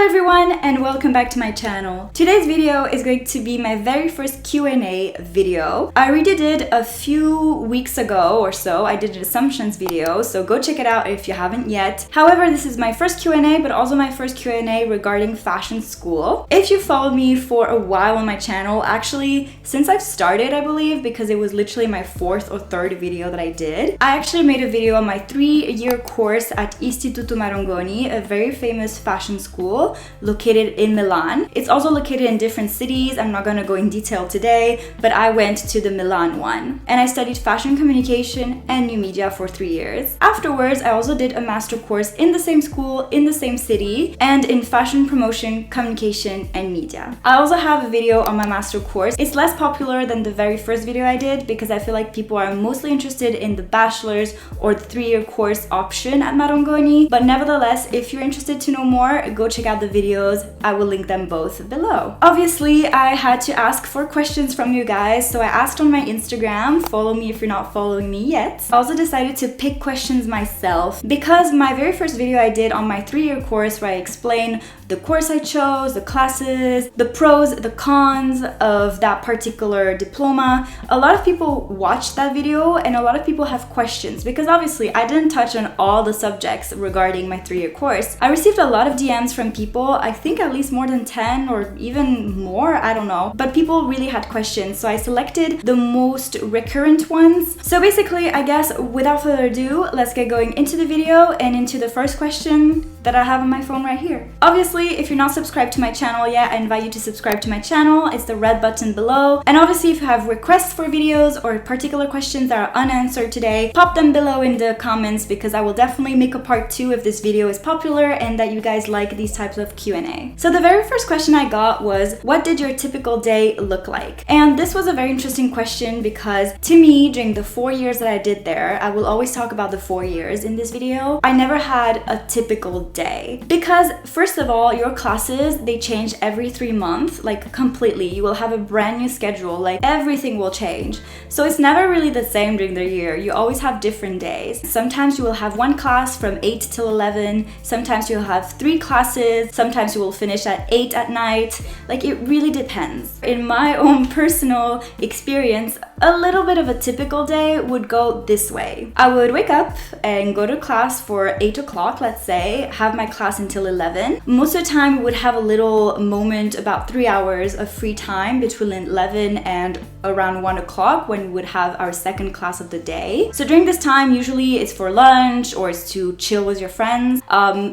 Hello everyone and welcome back to my channel. Today's video is going to be my very first Q&A video. I already did a few weeks ago or so. I did an assumptions video, so go check it out if you haven't yet. However, this is my first Q&A, but also my first Q&A regarding fashion school. If you followed me for a while on my channel, actually since I've started, I believe, because it was literally my fourth or third video that I did, I actually made a video on my 3-year course at Istituto Marangoni, a very famous fashion school located in Milan. It's also located in different cities. I'm not going to go in detail today, but I went to the Milan one. And I studied fashion communication and new media for 3 years. Afterwards, I also did a master course in the same school, in the same city, and in fashion promotion, communication, and media. I also have a video on my master course. It's less popular than the very first video I did because I feel like people are mostly interested in the bachelor's or the 3-year course option at Marangoni. But nevertheless, if you're interested to know more, go check out the videos. I will link them both below. Obviously, I had to ask for questions from you guys, so I asked on my Instagram. Follow me if you're not following me yet. I also decided to pick questions myself because my very first video I did on my 3-year course, where I explain the course I chose, the classes, the pros, the cons of that particular diploma. A lot of people watched that video and a lot of people have questions because obviously I didn't touch on all the subjects regarding my 3-year course. I received a lot of DMs from people, I think at least more than 10 or even more, I don't know, but people really had questions, so I selected the most recurrent ones. So basically, I guess without further ado, let's get going into the video and into the first question that I have on my phone right here. Obviously, if you're not subscribed to my channel yet, I invite you to subscribe to my channel. It's the red button below. And obviously, if you have requests for videos or particular questions that are unanswered today, pop them below in the comments because I will definitely make a part 2 if this video is popular and that you guys like these types of Q&A. So the very first question I got was, what did your typical day look like? And this was a very interesting question because to me, during the 4 years that I did there, I will always talk about the 4 years in this video, I never had a typical day. Because first of all, your classes, they change every 3 months, like completely. You will have a brand new schedule, like everything will change. So it's never really the same during the year. You always have different days. Sometimes you will have one class from 8 till 11. Sometimes you'll have 3 classes. Sometimes you will finish at 8 at night. Like it really depends. In my own personal experience, a little bit of a typical day would go this way. I would wake up and go to class for 8 o'clock, let's say, have my class until 11. Most of the time, we would have a little moment, about 3 hours of free time between 11 and around 1 o'clock when we would have our second class of the day. So during this time, usually it's for lunch or it's to chill with your friends.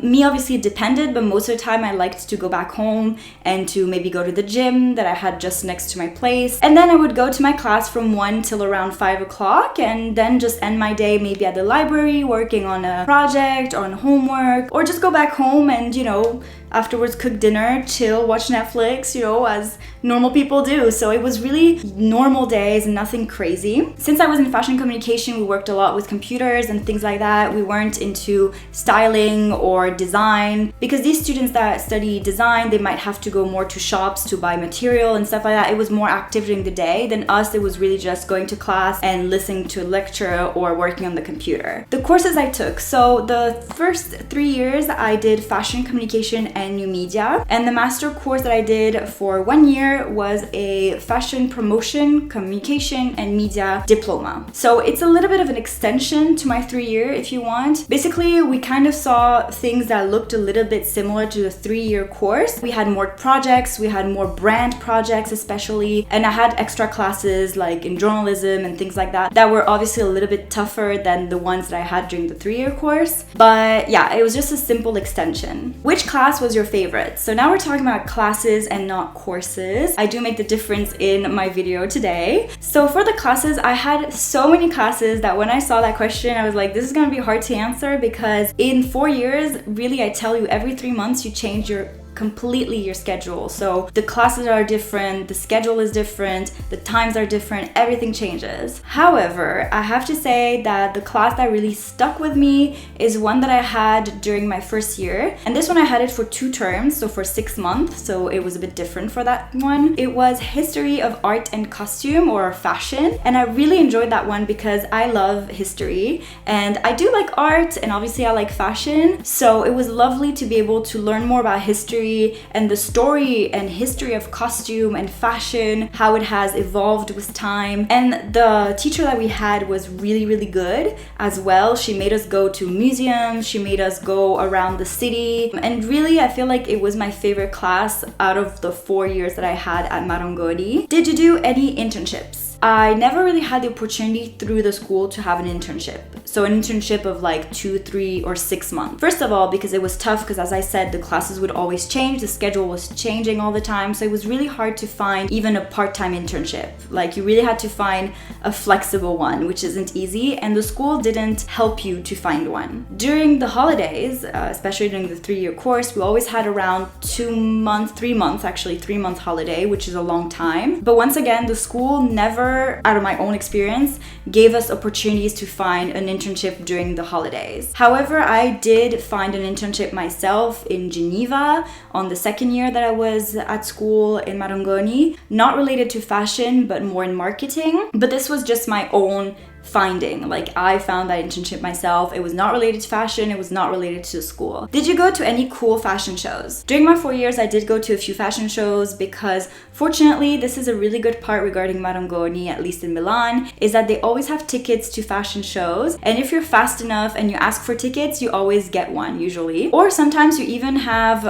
Me, obviously, it depended, but most of the time I liked to go back home and to maybe go to the gym that I had just next to my place. And then I would go to my class from 1 till around 5 o'clock and then just end my day maybe at the library working on a project or on homework, or just go back home and, you know, afterwards cook dinner, chill, watch Netflix, you know, as normal people do. So it was really normal days, nothing crazy. Since I was in fashion communication, we worked a lot with computers and things like that. We weren't into styling or design because these students that study design, they might have to go more to shops to buy material and stuff like that. It was more active during the day than us. It was really just going to class and listening to a lecture or working on the computer. The courses I took. So the first 3 years I did fashion communication and new media, and the master course that I did for 1 year was a fashion promotion, communication, and media diploma. So it's a little bit of an extension to my 3-year if you want. Basically, we kind of saw things that looked a little bit similar to the 3-year course. We had more projects, we had more brand projects especially, and I had extra classes like in journalism and things like that that were obviously a little bit tougher than the ones that I had during the 3-year course. But yeah, it was just a simple extension. Which class was your favorite? So now we're talking about classes and not courses. I do make the difference in my video today. So for the classes, I had so many classes that when I saw that question, I was like, this is gonna be hard to answer because in 4 years, really, I tell you, every 3 months you change completely your schedule. So the classes are different, the schedule is different, the times are different, everything changes. However, I have to say that the class that really stuck with me is one that I had during my first year. And this one I had it for 2 terms, so for 6 months, so it was a bit different for that one. It was History of Art and Costume, or Fashion, and I really enjoyed that one because I love history and I do like art, and obviously I like fashion, so it was lovely to be able to learn more about history history and the story and history of costume and fashion, how it has evolved with time. And the teacher that we had was really, really good as well. She made us go to museums, she made us go around the city, and really I feel like it was my favorite class out of the 4 years that I had at Marangoni. Did you do any internships? I never really had the opportunity through the school to have an internship. So an internship of like 2, 3, or 6 months. First of all, because it was tough, because as I said, the classes would always change, the schedule was changing all the time. So it was really hard to find even a part-time internship. Like you really had to find a flexible one, which isn't easy. And the school didn't help you to find one. During the holidays, especially during the 3-year course, we always had around 3 months holiday, which is a long time. But once again, the school never, out of my own experience, gave us opportunities to find an internship during the holidays. However, I did find an internship myself in Geneva on the 2nd year that I was at school in Marangoni, not related to fashion, but more in marketing. But this was just my own finding. Like I found that internship myself. It was not related to fashion, it was not related to school. Did you go to any cool fashion shows? During my 4 years, I did go to a few fashion shows because fortunately, this is a really good part regarding Marangoni, at least in Milan, is that they always have tickets to fashion shows. And if you're fast enough and you ask for tickets, you always get one usually. Or sometimes you even have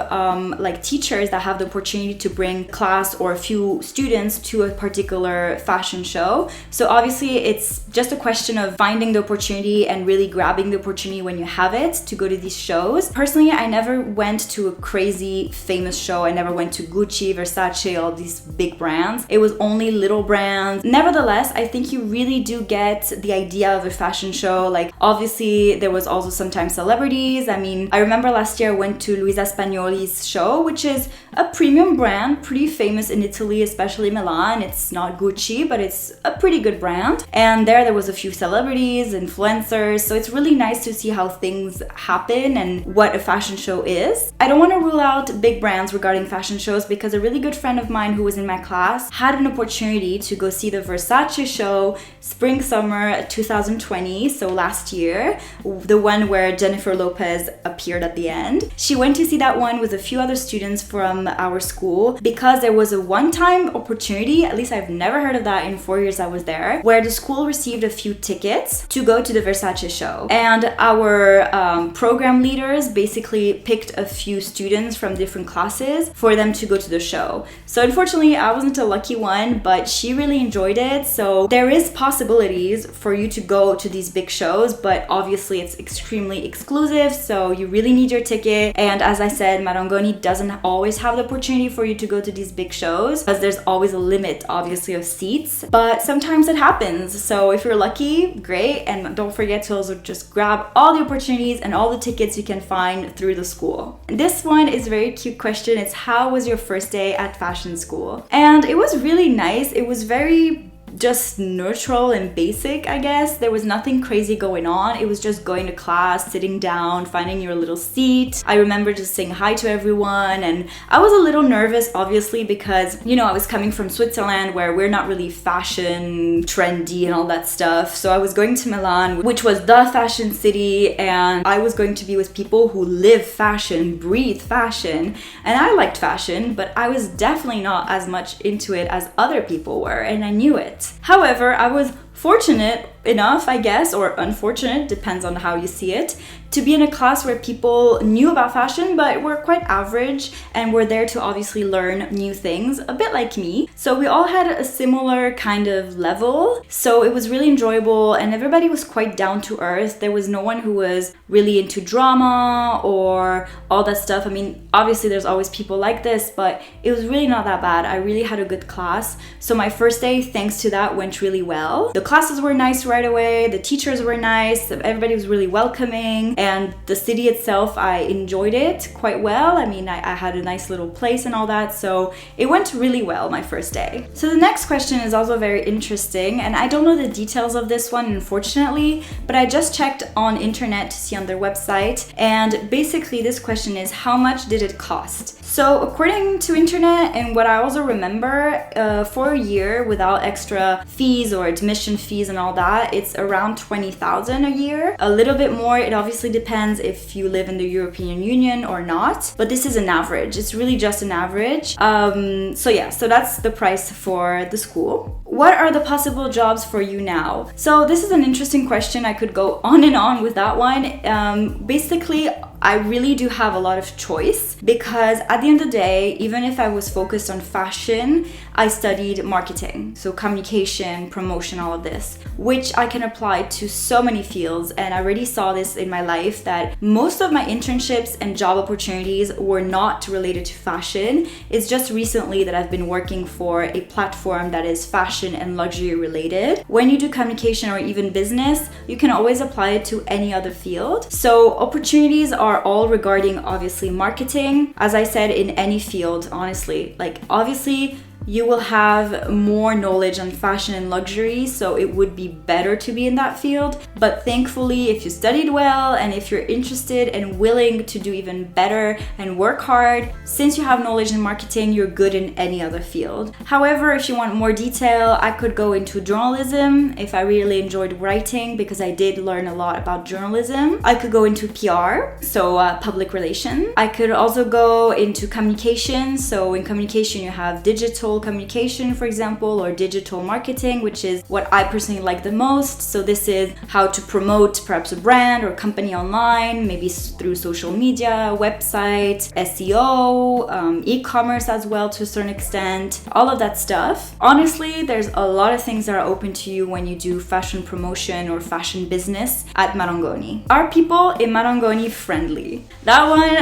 like teachers that have the opportunity to bring class or a few students to a particular fashion show. So obviously it's just a question of finding the opportunity and really grabbing the opportunity when you have it to go to these shows. Personally, I never went to a crazy famous show. I never went to Gucci, Versace, all these big brands. It was only little brands. Nevertheless, I think you really do get the idea of a fashion show. Like obviously there was also sometimes celebrities. I mean, I remember last year I went to Luisa Spagnoli's show, which is a premium brand, pretty famous in Italy, especially Milan. It's not Gucci, but it's a pretty good brand. And there was a few celebrities, influencers, so it's really nice to see how things happen and what a fashion show is. I don't want to rule out big brands regarding fashion shows because a really good friend of mine who was in my class had an opportunity to go see the Versace show spring-summer 2020, so last year, the one where Jennifer Lopez appeared at the end. She went to see that one with a few other students from our school because there was a one-time opportunity, at least I've never heard of that in 4 years I was there, where the school received a few tickets to go to the Versace show. And our program leaders basically picked a few students from different classes for them to go to the show. So unfortunately, I wasn't a lucky one, but she really enjoyed it. So there is possibilities for you to go to these big shows, but obviously it's extremely exclusive. So you really need your ticket. And as I said, Marangoni doesn't always have the opportunity for you to go to these big shows because there's always a limit, obviously, of seats. But sometimes it happens. So if you're lucky, great. And don't forget to also just grab all the opportunities and all the tickets you can find through the school. This one is a very cute question. It's how was your first day at fashion school? And it was really nice. It was very just neutral and basic, I guess. There was nothing crazy going on. It was just going to class, sitting down, finding your little seat. I remember just saying hi to everyone, and I was a little nervous, obviously, because, you know, I was coming from Switzerland where we're not really fashion trendy and all that stuff. So I was going to Milan, which was the fashion city, and I was going to be with people who live fashion, breathe fashion, and I liked fashion, but I was definitely not as much into it as other people were, and I knew it. However, I was fortunate enough, I guess, or unfortunate, depends on how you see it, to be in a class where people knew about fashion but were quite average and were there to obviously learn new things, a bit like me. So we all had a similar kind of level, so it was really enjoyable and everybody was quite down to earth. There was no one who was really into drama or all that stuff. I mean, obviously there's always people like this, but it was really not that bad. I really had a good class. So my first day, thanks to that, went really well. The classes were nice right away, the teachers were nice, everybody was really welcoming, and the city itself, I enjoyed it quite well. I mean, I had a nice little place and all that, so it went really well my first day. So the next question is also very interesting, and I don't know the details of this one, unfortunately, but I just checked on internet to see on their website, and basically this question is, how much did it cost? So according to internet and what I also remember, for a year without extra fees or admission fees and all that, it's around 20,000 a year. A little bit more, it obviously depends if you live in the European Union or not, but this is an average. It's really just an average. So that's the price for the school. What are the possible jobs for you now? So this is an interesting question. I could go on and on with that one. Basically, I really do have a lot of choice because at the end of the day, even if I was focused on fashion, I studied marketing, so communication, promotion, all of this, which I can apply to so many fields. And I already saw this in my life that most of my internships and job opportunities were not related to fashion. It's just recently that I've been working for a platform that is fashion and luxury related. When you do communication or even business, you can always apply it to any other field. So opportunities are all regarding obviously marketing. As I said, in any field, honestly, like obviously you will have more knowledge on fashion and luxury, so it would be better to be in that field. But thankfully, if you studied well and if you're interested and willing to do even better and work hard, since you have knowledge in marketing, you're good in any other field. However, if you want more detail, I could go into journalism if I really enjoyed writing, because I did learn a lot about journalism. I could go into PR, so public relations. I could also go into communication. So in communication, you have digital communication, for example, or digital marketing, which is what I personally like the most. So this is how to promote perhaps a brand or company online, maybe through social media, website, SEO, e-commerce as well to a certain extent, all of that stuff. Honestly, there's a lot of things that are open to you when you do fashion promotion or fashion business at Marangoni. Are people in Marangoni friendly? That one,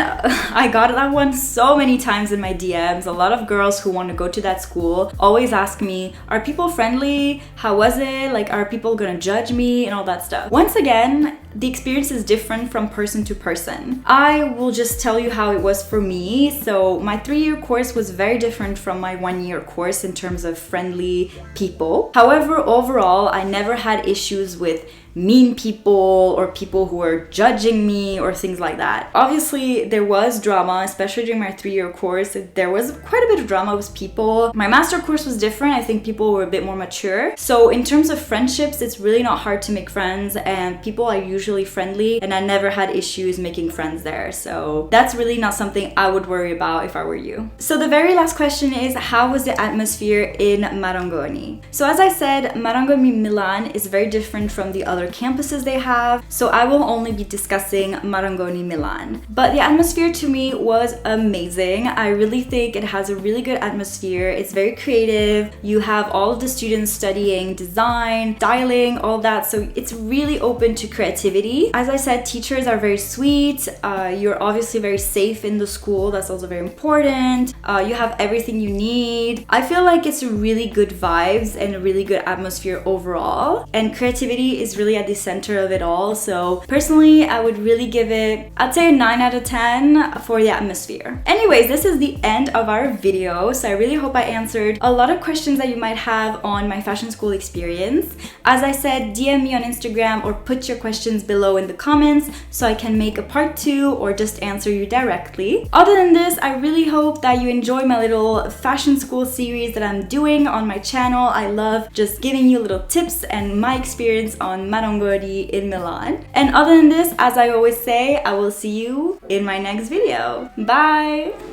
I got that one so many times in my DMs. A lot of girls who want to go to that school always ask me, are people friendly? How was it? Like, are people gonna judge me and all that stuff? Once again, the experience is different from person to person. I will just tell you how it was for me. So my 3-year course was very different from my 1-year course in terms of friendly people. However, overall, I never had issues with mean people or people who were judging me or things like that. Obviously, there was drama, especially during my 3-year course. There was quite a bit of drama with people. My master course was different. I think people were a bit more mature. So in terms of friendships, it's really not hard to make friends, and people are usually friendly, and I never had issues making friends there. So that's really not something I would worry about if I were you. So the very last question is, how was the atmosphere in Marangoni? So as I said, Marangoni Milan is very different from the other campuses they have, so I will only be discussing Marangoni Milan. But the atmosphere to me was amazing. I really think it has a really good atmosphere. It's very creative. You have all of the students studying design, styling, all that, so it's really open to creativity. As I said, teachers are very sweet. You're obviously very safe in the school. That's also very important. You have everything you need. I feel like it's really good vibes and a really good atmosphere overall, and creativity is really at the center of it all. So personally, I would really give it, I'd say a 9 out of 10 for the atmosphere. Anyways, this is the end of our video. So I really hope I answered a lot of questions that you might have on my fashion school experience. As I said, DM me on Instagram or put your questions below in the comments so I can make a part 2 or just answer you directly. Other than this, I really hope that you enjoy my little fashion school series that I'm doing on my channel. I love just giving you little tips and my experience on Marangoni in Milan. And other than this, as I always say, I will see you in my next video. Bye!